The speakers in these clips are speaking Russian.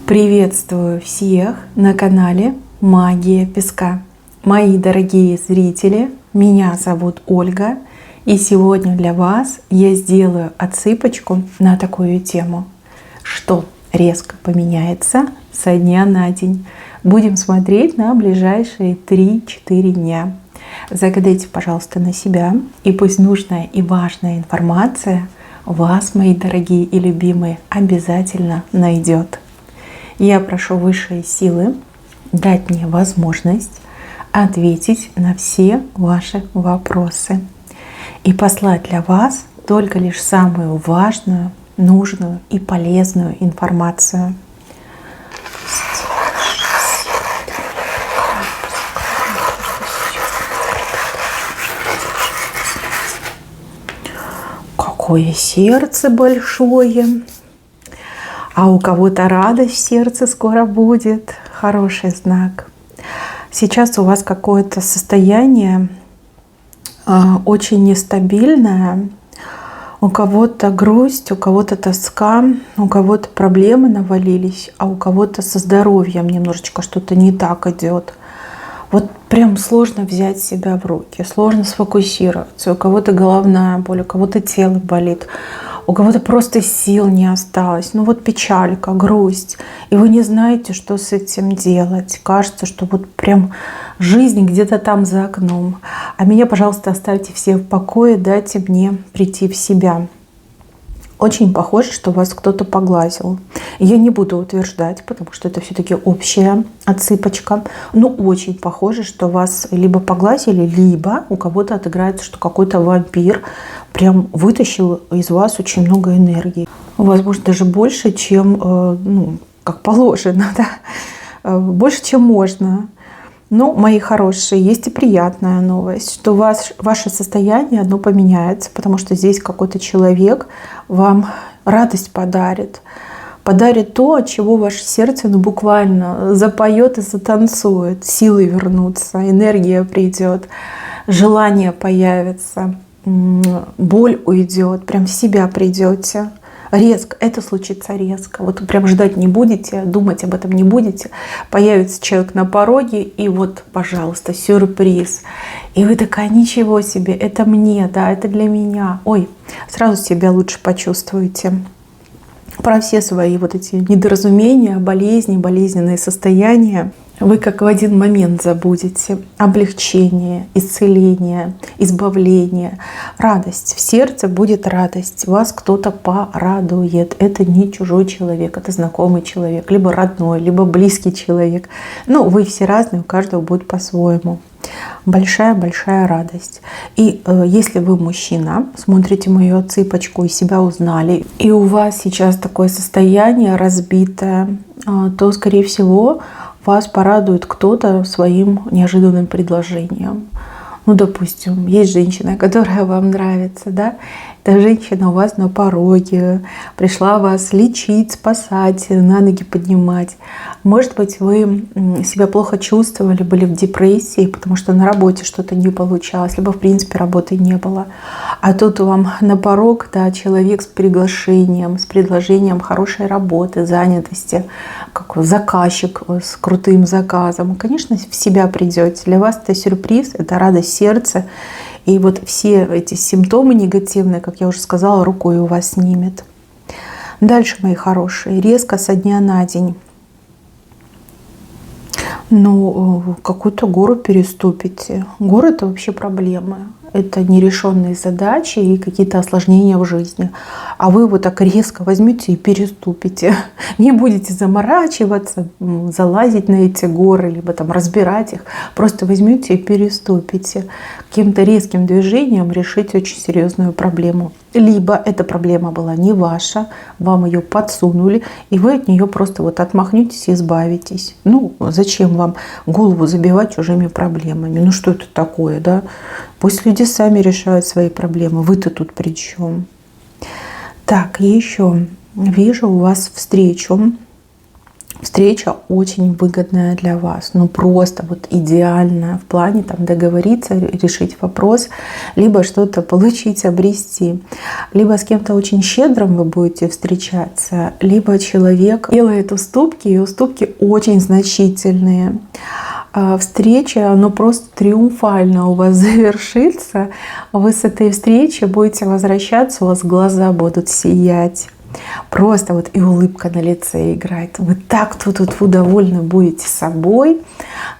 Приветствую всех на канале Магия Песка. Мои дорогие зрители, меня зовут Ольга, и сегодня для вас я сделаю отсыпочку на такую тему, что резко поменяется со дня на день. Будем смотреть на ближайшие 3-4 дня. Загадайте, пожалуйста, на себя, и пусть нужная и важная информация вас, мои дорогие и любимые, обязательно найдет. Я прошу высшие силы дать мне возможность ответить на все ваши вопросы и послать для вас только лишь самую важную, нужную и полезную информацию. Какое сердце большое! А у кого-то радость в сердце скоро будет. Хороший знак. Сейчас у вас какое-то состояние очень нестабильное. У кого-то грусть, у кого-то тоска, у кого-то проблемы навалились, а у кого-то со здоровьем немножечко что-то не так идет. Вот прям сложно взять себя в руки, сложно сфокусироваться. У кого-то головная боль, у кого-то тело болит. У кого-то просто сил не осталось. Ну вот печалька, грусть. И вы не знаете, что с этим делать. Кажется, что вот прям жизнь где-то там за окном. А меня, пожалуйста, оставьте все в покое, дайте мне прийти в себя. Очень похоже, что вас кто-то поглазил. Я не буду утверждать, потому что это все-таки общая отсыпочка. Но очень похоже, что вас либо поглазили, либо у кого-то отыграется, что какой-то вампир прям вытащил из вас очень много энергии. Возможно, даже больше, чем, как положено, да? Больше, чем можно. Но, мои хорошие, есть и приятная новость, что ваше состояние, оно поменяется, потому что здесь какой-то человек вам радость подарит. Подарит то, от чего ваше сердце буквально запоет и затанцует. Силы вернутся, энергия придет, желание появится, боль уйдет, прям в себя придете. Резко, это случится резко. Вот прям ждать не будете, думать об этом не будете. Появится человек на пороге, и вот, пожалуйста, сюрприз. И вы такая: ничего себе, это мне, да, это для меня. Ой, сразу себя лучше почувствуете. Про все свои вот эти недоразумения, болезни, болезненные состояния вы как в один момент забудете. Облегчение, исцеление, избавление, радость. В сердце будет радость. Вас кто-то порадует. Это не чужой человек, это знакомый человек, либо родной, либо близкий человек. Вы все разные, у каждого будет по-своему. Большая-большая радость. И если вы мужчина, смотрите мою отсыпочку и себя узнали, и у вас сейчас такое состояние разбитое, то, скорее всего, вас порадует кто-то своим неожиданным предложением. Допустим, есть женщина, которая вам нравится, да? Эта женщина у вас на пороге, пришла вас лечить, спасать, на ноги поднимать. Может быть, вы себя плохо чувствовали, были в депрессии, потому что на работе что-то не получалось, либо в принципе работы не было. А тут вам на порог, да, человек с предложением хорошей работы, занятости, как заказчик с крутым заказом. Конечно, в себя придете. Для вас это сюрприз, это радость сердца. И вот все эти симптомы негативные, как я уже сказала, рукой у вас снимет. Дальше, мои хорошие, резко со дня на день. Какую-то гору переступите. Горы — это вообще проблемы. Это нерешенные задачи и какие-то осложнения в жизни. А вы вот так резко возьмете и переступите. Не будете заморачиваться, залазить на эти горы, либо там разбирать их. Просто возьмете и переступите. Каким-то резким движением решите очень серьезную проблему. Либо эта проблема была не ваша, вам ее подсунули, и вы от нее просто вот отмахнетесь и избавитесь. Зачем вам голову забивать чужими проблемами? Что это такое, да? Пусть люди сами решают свои проблемы. Вы-то тут при чем? Так, еще вижу у вас встречу встреча очень выгодная для вас, ну просто вот идеальная в плане там договориться, решить вопрос, либо что-то получить, обрести, либо с кем-то очень щедрым вы будете встречаться, либо человек делает уступки, и уступки очень значительные. Встреча, ну просто триумфально у вас завершится, вы с этой встречи будете возвращаться, у вас глаза будут сиять. Просто вот и улыбка на лице играет. Вы так тут довольны будете собой,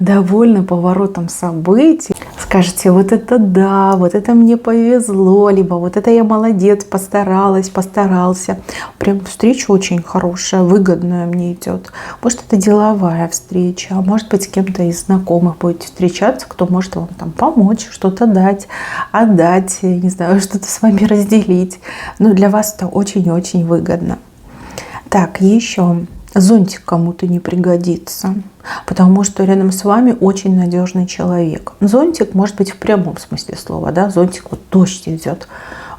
довольны поворотом событий. Скажете, вот это да, вот это мне повезло, либо вот это я молодец, постаралась, постарался. Прям встреча очень хорошая, выгодная мне идет. Может, это деловая встреча, а может быть, с кем-то из знакомых будете встречаться, кто может вам там помочь, что-то дать, отдать, не знаю, что-то с вами разделить. Но для вас это очень-очень выгодно. Так, еще зонтик кому-то не пригодится, потому что рядом с вами очень надежный человек. Зонтик может быть в прямом смысле слова, да, зонтик, вот дождь идет,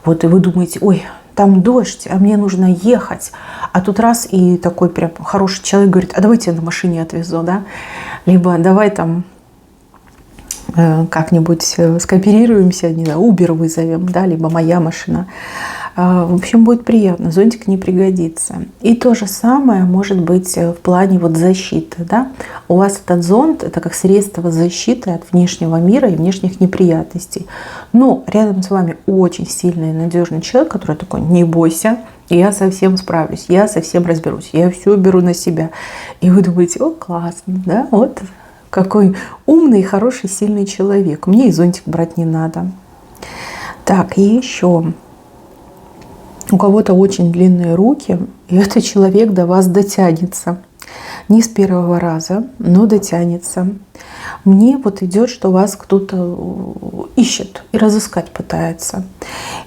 вот и вы думаете, ой, там дождь, а мне нужно ехать, а тут раз и такой прям хороший человек говорит, а давайте я на машине отвезу, да, либо давай там как-нибудь скооперируемся, не знаю, Uber вызовем, да, либо моя машина. В общем, будет приятно, зонтик не пригодится. И то же самое может быть в плане вот защиты. Да? У вас этот зонт – это как средство защиты от внешнего мира и внешних неприятностей. Но рядом с вами очень сильный и надежный человек, который такой, не бойся, я совсем справлюсь, я совсем разберусь, я все беру на себя. И вы думаете, о, классно, да, вот какой умный, хороший, сильный человек. Мне и зонтик брать не надо. Так, и еще. У кого-то очень длинные руки, и этот человек до вас дотянется. Не с первого раза, но дотянется. Мне вот идет, что вас кто-то ищет и разыскать пытается.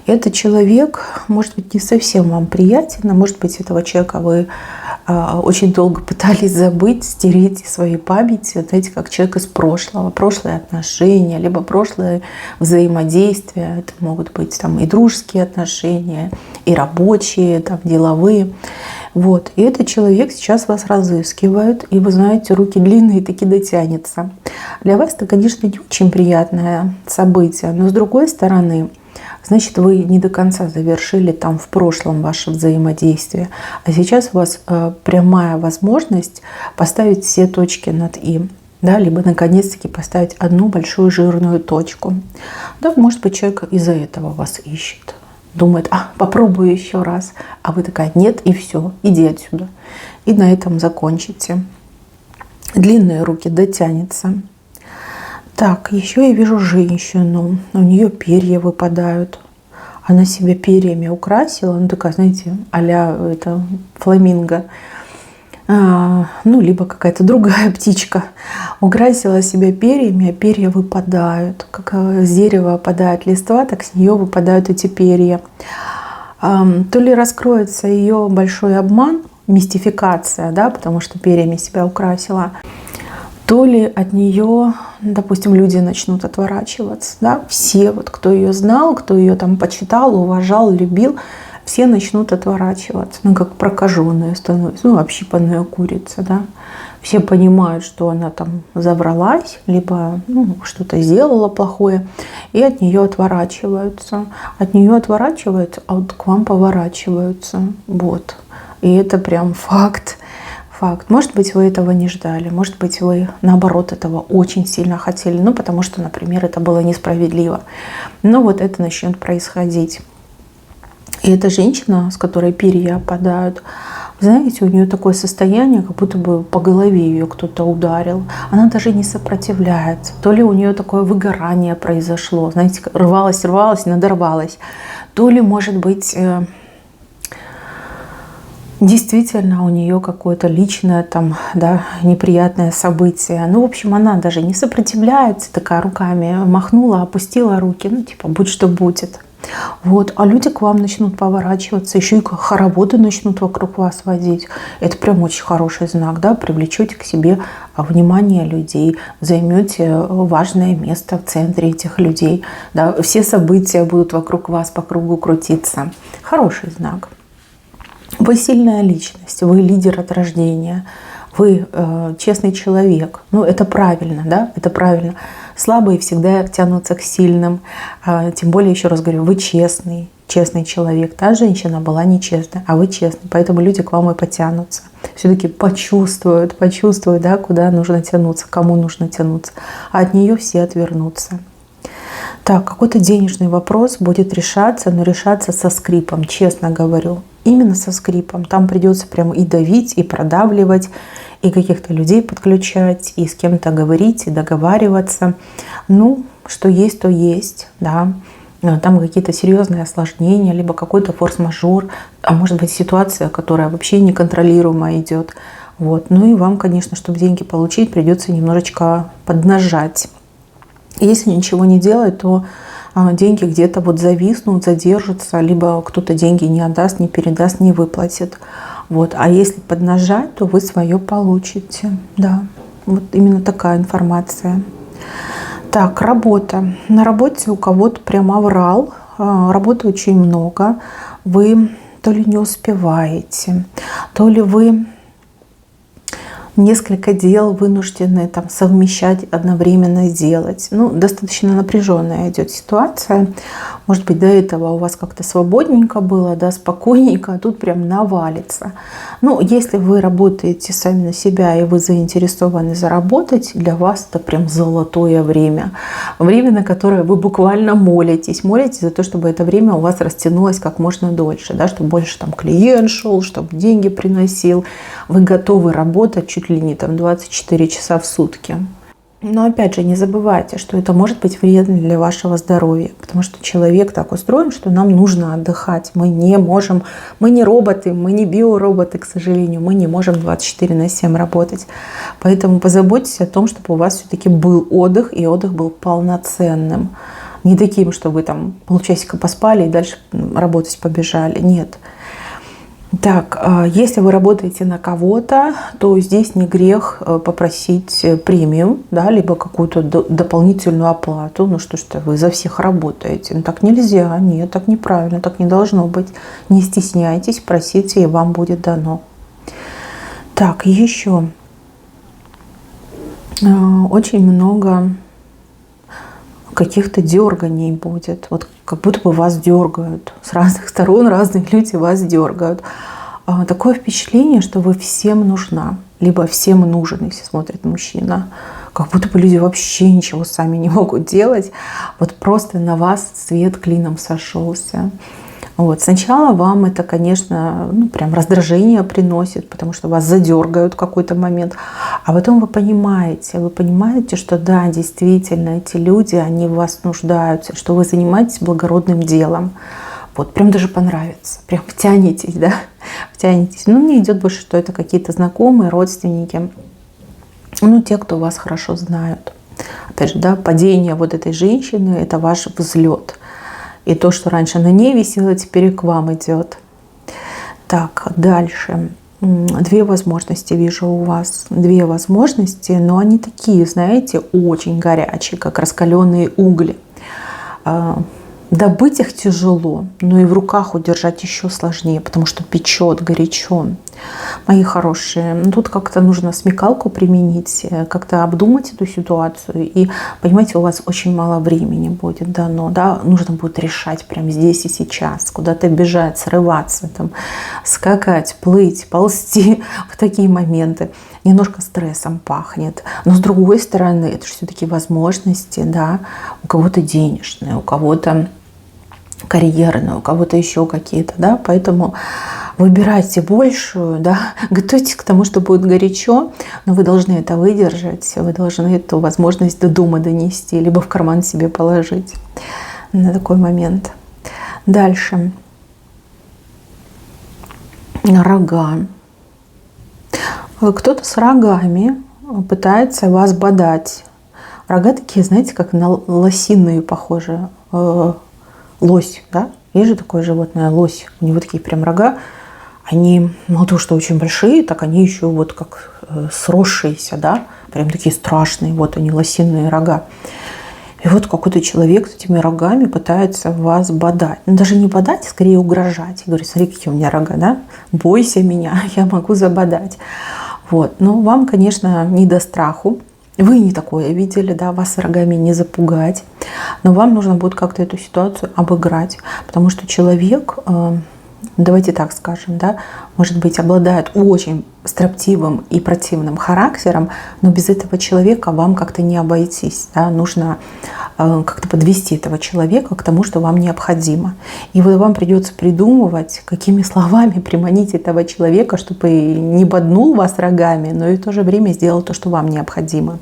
Этот человек, может быть, не совсем вам приятен, а может быть, этого человека вы очень долго пытались забыть, стереть из своей памяти, знаете, как человек из прошлого, прошлые отношения, либо прошлое взаимодействие. Это могут быть там и дружеские отношения, и рабочие, там, деловые. Вот. И этот человек сейчас вас разыскивает, и вы знаете, руки длинные таки дотянется. Для вас это, конечно, не очень приятное событие, но с другой стороны, значит, вы не до конца завершили там в прошлом ваше взаимодействие, а сейчас у вас прямая возможность поставить все точки над «и». Да, либо наконец-таки поставить одну большую жирную точку. Да, может быть, человек из-за этого вас ищет. Думает, попробую еще раз. А вы такая, нет, и все, иди отсюда. И на этом закончите. Длинные руки дотянется. Так, еще я вижу женщину. У нее перья выпадают. Она себя перьями украсила. Ну, такая, знаете, а-ля это фламинго. Ну, либо какая-то другая птичка. Украсила себя перьями, а перья выпадают. Как с дерева опадает листва, так с нее выпадают эти перья. То ли раскроется ее большой обман, мистификация, да, потому что перьями себя украсила, то ли от нее, допустим, люди начнут отворачиваться. Да? Все, вот, кто ее знал, кто ее там почитал, уважал, любил, все начнут отворачиваться, ну, как прокаженная становится, ну, общипанная курица, да. Все понимают, что она там завралась, либо что-то сделала плохое, и от нее отворачиваются. От нее отворачиваются, а вот к вам поворачиваются. Вот. И это прям факт. Факт. Может быть, вы этого не ждали, может быть, вы, наоборот, этого очень сильно хотели, ну, потому что, например, это было несправедливо. Но вот это начнет происходить. И эта женщина, с которой перья опадают, знаете, у нее такое состояние, как будто бы по голове ее кто-то ударил. Она даже не сопротивляется. То ли у нее такое выгорание произошло, знаете, рвалась, надорвалась. То ли, может быть, действительно у нее какое-то личное там, да, неприятное событие. Ну, в общем, она даже не сопротивляется, такая руками махнула, опустила руки, ну, типа, будь что будет. Вот. А люди к вам начнут поворачиваться, еще и хороводы начнут вокруг вас водить. Это прям очень хороший знак, да, привлечете к себе внимание людей, займете важное место в центре этих людей, да, все события будут вокруг вас по кругу крутиться. Хороший знак. Вы сильная личность, вы лидер от рождения, вы честный человек. Ну, это правильно, да, это правильно. Слабые всегда тянутся к сильным. Тем более, еще раз говорю, вы честный человек. Та женщина была нечестная, а вы честный. Поэтому люди к вам и потянутся. Все-таки почувствуют, да, куда нужно тянуться, кому нужно тянуться. А от нее все отвернутся. Так, какой-то денежный вопрос будет решаться, но решаться со скрипом, честно говорю. Именно со скрипом. Там придется прям и давить, и продавливать, и каких-то людей подключать, и с кем-то говорить, и договариваться. Ну, что есть, то есть, да. Там какие-то серьезные осложнения, либо какой-то форс-мажор, а может быть ситуация, которая вообще неконтролируемо идет. Вот. Ну и вам, конечно, чтобы деньги получить, придется немножечко поднажать. Если ничего не делать, то деньги где-то вот зависнут, задержатся, либо кто-то деньги не отдаст, не передаст, не выплатит. Вот. А если поднажать, то вы свое получите. Да, вот именно такая информация. Так, работа. На работе у кого-то прям аврал, работы очень много. Вы то ли не успеваете, то ли вы несколько дел вынуждены там совмещать, одновременно делать. Ну, достаточно напряженная идет ситуация. Может быть, до этого у вас как-то свободненько было, да, спокойненько, а тут прям навалится. Ну, если вы работаете сами на себя и вы заинтересованы заработать, для вас это прям золотое время. Время, на которое вы буквально молитесь. Молитесь за то, чтобы это время у вас растянулось как можно дольше, да, чтобы больше там клиент шел, чтобы деньги приносил. Вы готовы работать чуть ли не там 24 часа в сутки. Но опять же, не забывайте, что это может быть вредно для вашего здоровья, потому что человек так устроен, что нам нужно отдыхать. Мы не можем, мы не роботы, мы не биороботы, к сожалению, мы не можем 24/7 работать. Поэтому позаботьтесь о том, чтобы у вас все-таки был отдых, и отдых был полноценным. Не таким, что вы там полчасика поспали и дальше работать побежали. Нет. Так, если вы работаете на кого-то, то здесь не грех попросить премию, да, либо какую-то дополнительную оплату. Ну что ж, вы за всех работаете. Ну, так нельзя, нет, так неправильно, так не должно быть. Не стесняйтесь, просите, и вам будет дано. Так, еще очень много каких-то дерганий будет. Вот как будто бы вас дергают. С разных сторон разные люди вас дергают. Такое впечатление, что вы всем нужна. Либо всем нужен, если смотрит мужчина. Как будто бы люди вообще ничего сами не могут делать. Вот просто на вас свет клином сошелся. Вот. Сначала вам это, конечно, прям раздражение приносит, потому что вас задергают в какой-то момент. А потом вы понимаете, что да, действительно, эти люди, они в вас нуждаются, что вы занимаетесь благородным делом. Вот, прям даже понравится, прям втянетесь, да, втянетесь. Ну, мне идет больше, что это какие-то знакомые, родственники, ну, те, кто вас хорошо знают. Опять же, да, падение вот этой женщины – это ваш взлет. И то, что раньше на ней висело, теперь и к вам идет. Так, дальше. 2 возможности вижу у вас. 2 возможности, но они такие, знаете, очень горячие, как раскаленные угли. Добыть их тяжело, но и в руках удержать еще сложнее, потому что печет горячо. Мои хорошие, тут как-то нужно смекалку применить, как-то обдумать эту ситуацию. И, понимаете, у вас очень мало времени будет дано, да? Нужно будет решать прямо здесь и сейчас, куда-то бежать, срываться, там, скакать, плыть, ползти в такие моменты. Немножко стрессом пахнет. Но с другой стороны, это же все-таки возможности, да? У кого-то денежные, у кого-то карьерные, у кого-то еще какие-то, да, поэтому выбирайте большую, да, готовьтесь к тому, что будет горячо, но вы должны это выдержать, вы должны эту возможность до дома донести, либо в карман себе положить на такой момент. Дальше. Рога. Кто-то с рогами пытается вас бодать. Рога такие, знаете, как на лосиные похожи. Лось, да? Есть же такое животное, лось. У него такие прям рога. Они, мало того, что очень большие, так они еще вот как сросшиеся, да? Прям такие страшные. Вот они, лосиные рога. И вот какой-то человек с этими рогами пытается вас бодать. Ну, даже не бодать, а скорее угрожать. И говорит, смотри, какие у меня рога, да? Бойся меня, я могу забодать. Вот. Но вам, конечно, не до страху. Вы не такое видели, да, вас рогами не запугать. Но вам нужно будет как-то эту ситуацию обыграть. Потому что человек, давайте так скажем, да, может быть, обладает очень строптивым и противным характером, но без этого человека вам как-то не обойтись. Да? Нужно как-то подвести этого человека к тому, что вам необходимо. И вот вам придется придумывать, какими словами приманить этого человека, чтобы не боднул вас рогами, но и в то же время сделал то, что вам необходимо.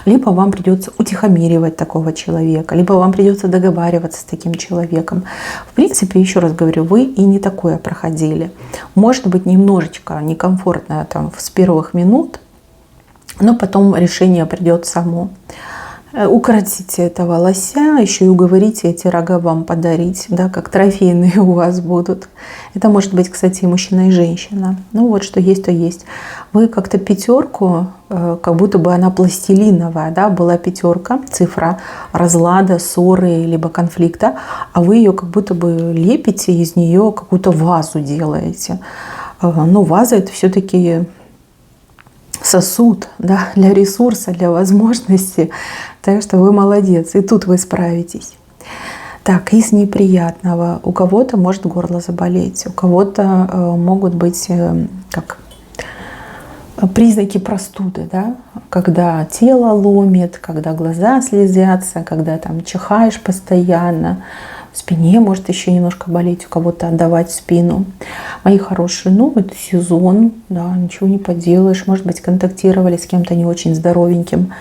Либо вам придется утихомиривать такого человека, либо вам придется договариваться с таким человеком. В принципе, еще раз говорю, вы и не такое проходили. Может быть, немножечко некомфортно там с первых минут, но потом решение придет само. Укоротите этого лося, еще и уговорите эти рога вам подарить, да, как трофейные у вас будут. Это может быть, кстати, и мужчина, и женщина. Ну вот, что есть, то есть. Вы как-то пятерку, как будто бы она пластилиновая, да, была пятерка, цифра разлада, ссоры, либо конфликта, а вы ее как будто бы лепите, из нее какую-то вазу делаете. Но ваза — это все-таки сосуд, да, для ресурса, для возможности. Так что вы молодец, и тут вы справитесь. Так, из неприятного. У кого-то может горло заболеть, у кого-то могут быть как признаки простуды, да? Когда тело ломит, когда глаза слезятся, когда там чихаешь постоянно. В спине может еще немножко болеть, у кого-то отдавать спину. Мои хорошие, ну, это сезон, да, ничего не поделаешь. Может быть, контактировали с кем-то не очень здоровеньким.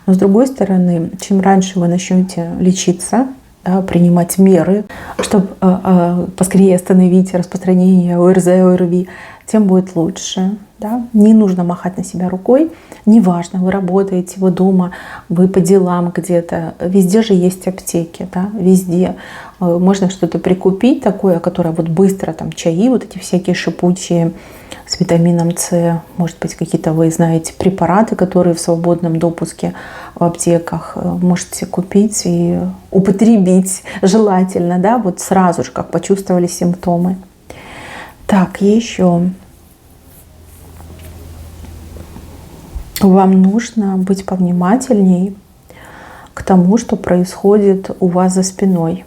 Но с другой стороны, чем раньше вы начнете лечиться, да, принимать меры, чтобы поскорее остановить распространение ОРЗ, ОРВИ, тем будет лучше. Да? Не нужно махать на себя рукой. Неважно, вы работаете, вы дома, вы по делам где-то. Везде же есть аптеки, да? Везде. Можно что-то прикупить такое, которое вот быстро, там чаи, вот эти всякие шипучие с витамином С. Может быть, какие-то вы знаете препараты, которые в свободном допуске в аптеках можете купить и употребить желательно, да? Вот сразу же, как почувствовали симптомы. Так, еще. Вам нужно быть повнимательней к тому, что происходит у вас за спиной.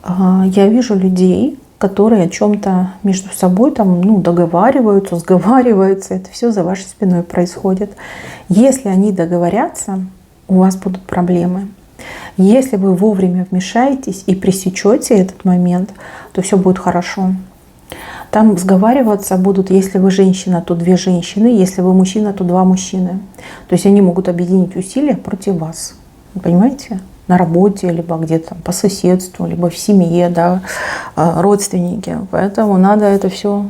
Я вижу людей, которые о чем-то между собой там, ну, договариваются, сговариваются. Это все за вашей спиной происходит. Если они договорятся, у вас будут проблемы. Если вы вовремя вмешаетесь и пресечете этот момент, то все будет хорошо. Там сговариваться будут, если вы женщина, то две женщины, если вы мужчина, то два мужчины. То есть они могут объединить усилия против вас. Вы понимаете? На работе, либо где-то по соседству, либо в семье, да, родственники. Поэтому надо это все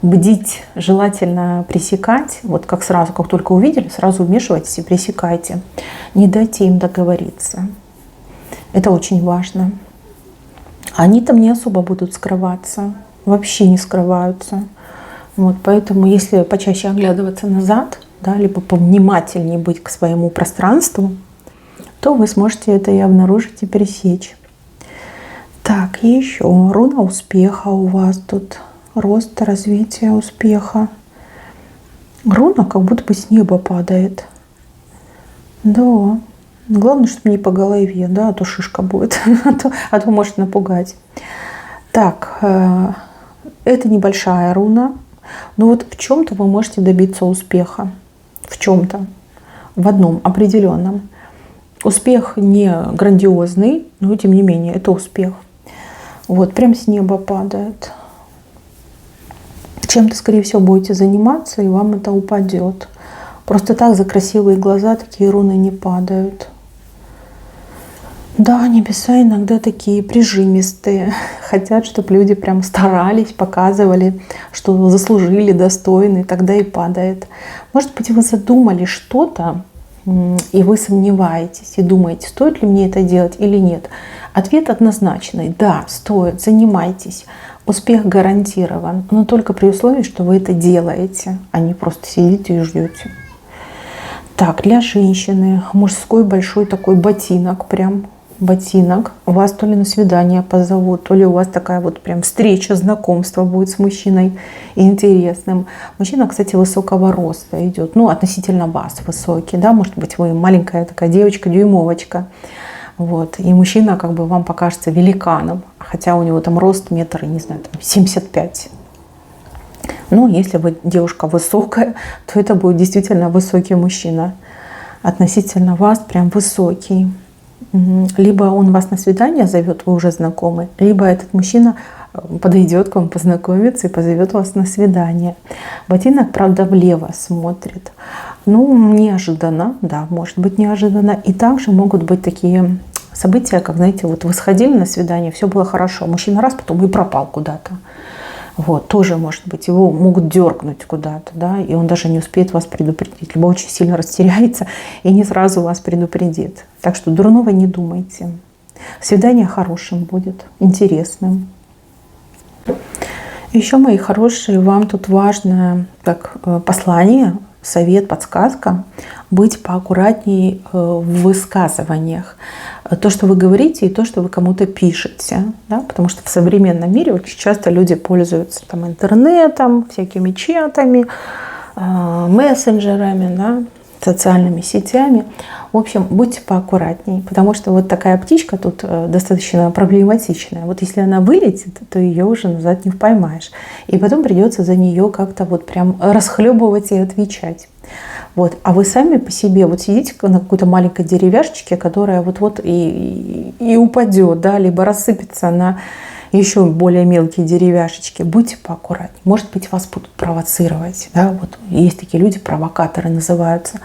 бдить, желательно пресекать. Вот как сразу, как только увидели, сразу вмешивайтесь и пресекайте. Не дайте им договориться. Это очень важно. Они там не особо будут скрываться. Вообще не скрываются. Вот, поэтому если почаще оглядываться назад, да, либо повнимательнее быть к своему пространству, то вы сможете это и обнаружить, и пересечь. Так, и еще руна успеха у вас тут. Рост, развитие, успеха. Руна как будто бы с неба падает. Да. Главное, чтобы не по голове, да, а то шишка будет, а то может напугать. Так, это небольшая руна, но вот в чем-то вы можете добиться успеха. В чем-то. В одном определенном. Успех не грандиозный, но тем не менее это успех. Вот, прям с неба падает. Чем-то, скорее всего, будете заниматься, и вам это упадет. Просто так за красивые глаза такие руны не падают. Да, небеса иногда такие прижимистые. Хотят, чтобы люди прям старались, показывали, что заслужили, достойны, тогда и падает. Может быть, вы задумали что-то, и вы сомневаетесь, и думаете, стоит ли мне это делать или нет. Ответ однозначный. Да, стоит, занимайтесь. Успех гарантирован, но только при условии, что вы это делаете, а не просто сидите и ждете. Так, для женщины мужской большой такой ботинок прям ботинок. Вас то ли на свидание позовут, то ли у вас такая вот прям встреча, знакомство будет с мужчиной интересным. Мужчина, кстати, высокого роста идет, ну, относительно вас высокий, да, может быть, вы маленькая такая девочка, дюймовочка. Вот. И мужчина как бы вам покажется великаном, хотя у него там рост метр, не знаю, там 75. Ну, если вы девушка высокая, то это будет действительно высокий мужчина. Относительно вас прям высокий. Либо он вас на свидание зовет, вы уже знакомы, либо этот мужчина подойдет к вам, познакомиться и позовет вас на свидание. Ботинок, правда, влево смотрит. Ну, неожиданно, да, может быть неожиданно. И также могут быть такие события, как, знаете, вот вы сходили на свидание, все было хорошо, мужчина раз, потом и пропал куда-то. Вот, тоже может быть, его могут дергнуть куда-то, да, и он даже не успеет вас предупредить, либо очень сильно растеряется и не сразу вас предупредит. Так что дурного не думайте. Свидание хорошим будет, интересным. Еще, мои хорошие, вам тут важно, как послание, совет, подсказка, быть поаккуратнее в высказываниях. То, что вы говорите, и то, что вы кому-то пишете. Да? Потому что в современном мире очень часто люди пользуются там, интернетом, всякими чатами, мессенджерами, да? Социальными сетями. В общем, будьте поаккуратнее, потому что вот такая птичка тут достаточно проблематичная. Вот если она вылетит, то ее уже назад не поймаешь. И потом придется за нее как-то вот прям расхлебывать и отвечать. Вот. А вы сами по себе вот сидите на какой-то маленькой деревяшечке, которая вот-вот и упадет, да, либо рассыпется на еще более мелкие деревяшечки. Будьте поаккуратнее. Может быть, вас будут провоцировать. Да? Вот есть такие люди, провокаторы называются.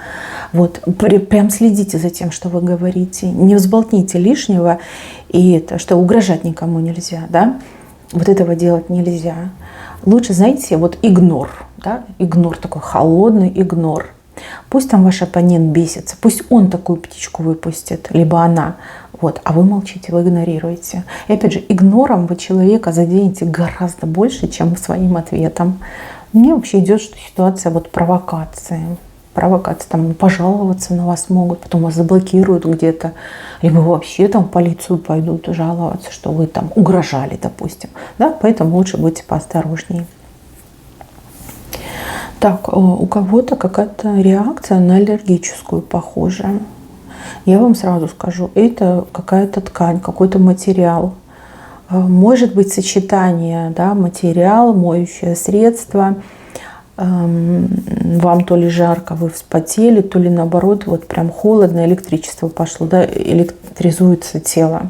Вот. Прям следите за тем, что вы говорите. Не взболтните лишнего. И это, что угрожать никому нельзя. Да? Вот этого делать нельзя. Лучше, знаете, вот игнор. Да? Игнор, такой холодный игнор. Пусть там ваш оппонент бесится, пусть он такую птичку выпустит, либо она. Вот, а вы молчите, вы игнорируете. И опять же, игнором вы человека заденете гораздо больше, чем своим ответом. Мне вообще идет, что ситуация вот провокации. Провокация, там пожаловаться на вас могут, потом вас заблокируют где-то, либо вообще там в полицию пойдут жаловаться, что вы там угрожали, допустим. Да? Поэтому лучше будьте поосторожнее. Так, у кого-то какая-то реакция на аллергическую похожая. Я вам сразу скажу, это какая-то ткань, какой-то материал. Может быть сочетание, да, материал, моющее средство. Вам то ли жарко, вы вспотели, то ли наоборот, вот прям холодно, электричество пошло, да, электризуется тело.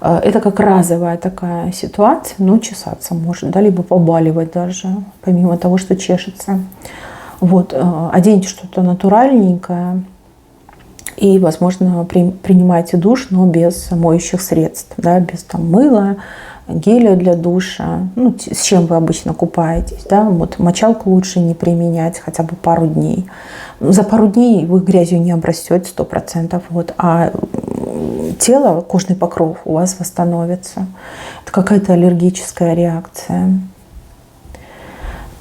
Это как разовая такая ситуация, но чесаться может, да, либо побаливать даже, помимо того, что чешется. Вот, оденьте что-то натуральненькое и, возможно, принимайте душ, но без моющих средств, да, без там мыла, геля для душа, ну, с чем вы обычно купаетесь, да, вот мочалку лучше не применять хотя бы пару дней. За пару дней вы грязью не обрастете 100%, вот, а тело, кожный покров у вас восстановится. Это какая-то аллергическая реакция.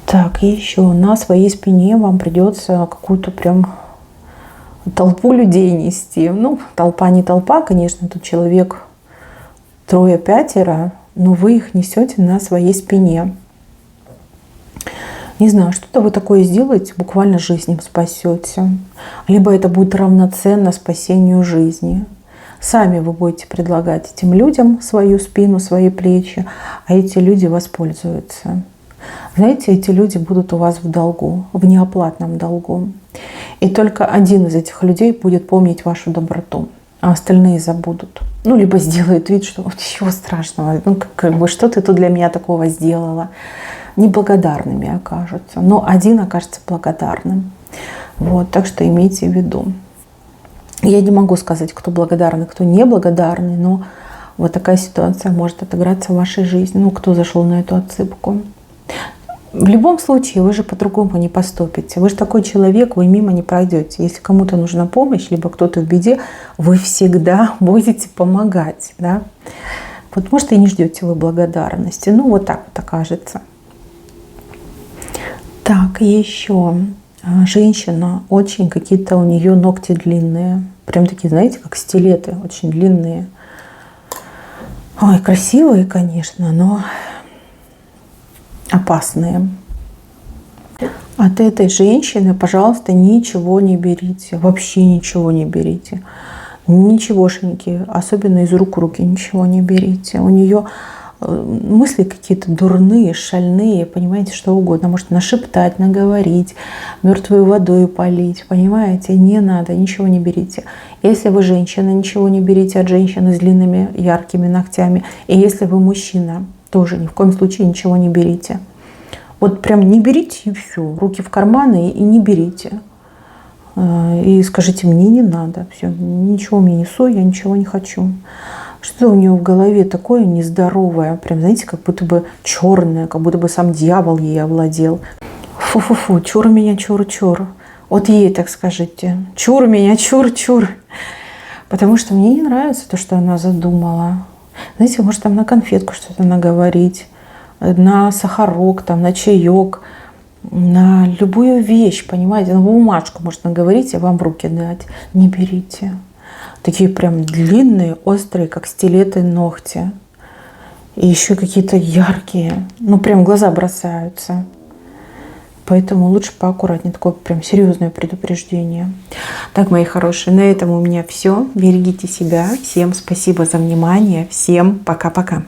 Так, и еще на своей спине вам придется какую-то прям толпу людей нести. Ну, толпа не толпа, конечно, тут человек 3-5, но вы их несете на своей спине. Не знаю, что-то вы такое сделаете, буквально жизнь им спасете. Либо это будет равноценно спасению жизни. Сами вы будете предлагать этим людям свою спину, свои плечи, а эти люди воспользуются. Знаете, эти люди будут у вас в долгу, в неоплатном долгу. И только один из этих людей будет помнить вашу доброту, а остальные забудут. Ну, либо сделают вид, что ничего страшного, ну, как бы, что ты тут для меня такого сделала. Неблагодарными окажутся, но один окажется благодарным. Вот, так что имейте в виду. Я не могу сказать, кто благодарный, кто неблагодарный, но вот такая ситуация может отыграться в вашей жизни. Ну, кто зашел на эту отсыпку. В любом случае, вы же по-другому не поступите. Вы же такой человек, вы мимо не пройдете. Если кому-то нужна помощь, либо кто-то в беде, вы всегда будете помогать. Да? Вот, может, и не ждете вы благодарности. Ну, вот так вот окажется. Так, еще. женщина, очень какие-то у нее ногти длинные. Прям такие, знаете, как стилеты, очень длинные. Ой, красивые, конечно, но опасные. От этой женщины, пожалуйста, ничего не берите. Вообще ничего не берите. Ничегошеньки, особенно из рук в руки, ничего не берите. У нее мысли какие-то дурные, шальные, понимаете, что угодно. Может нашептать, наговорить, мертвой водой полить, понимаете? Не надо, ничего не берите. Если вы женщина, ничего не берите от женщины с длинными яркими ногтями. И если вы мужчина, тоже ни в коем случае ничего не берите. Вот прям не берите и все. Руки в карманы и не берите. И скажите, мне не надо. Все, ничего мне не сой, я ничего не хочу. Что у нее в голове такое нездоровое, прям, знаете, как будто бы черное, как будто бы сам дьявол ей овладел. Фу-фу-фу, чур меня, чур-чур. Вот ей так скажите. Чур меня, чур-чур. Потому что мне не нравится то, что она задумала. Знаете, может там на конфетку что-то наговорить, на сахарок, там, на чаек, на любую вещь, понимаете, на бумажку можно наговорить и вам в руки дать. Не берите. Такие прям длинные, острые, как стилеты, ногти. И еще какие-то яркие. Ну, прям глаза бросаются. Поэтому лучше поаккуратнее. Такое прям серьезное предупреждение. Так, мои хорошие, на этом у меня все. Берегите себя. Всем спасибо за внимание. Всем пока-пока.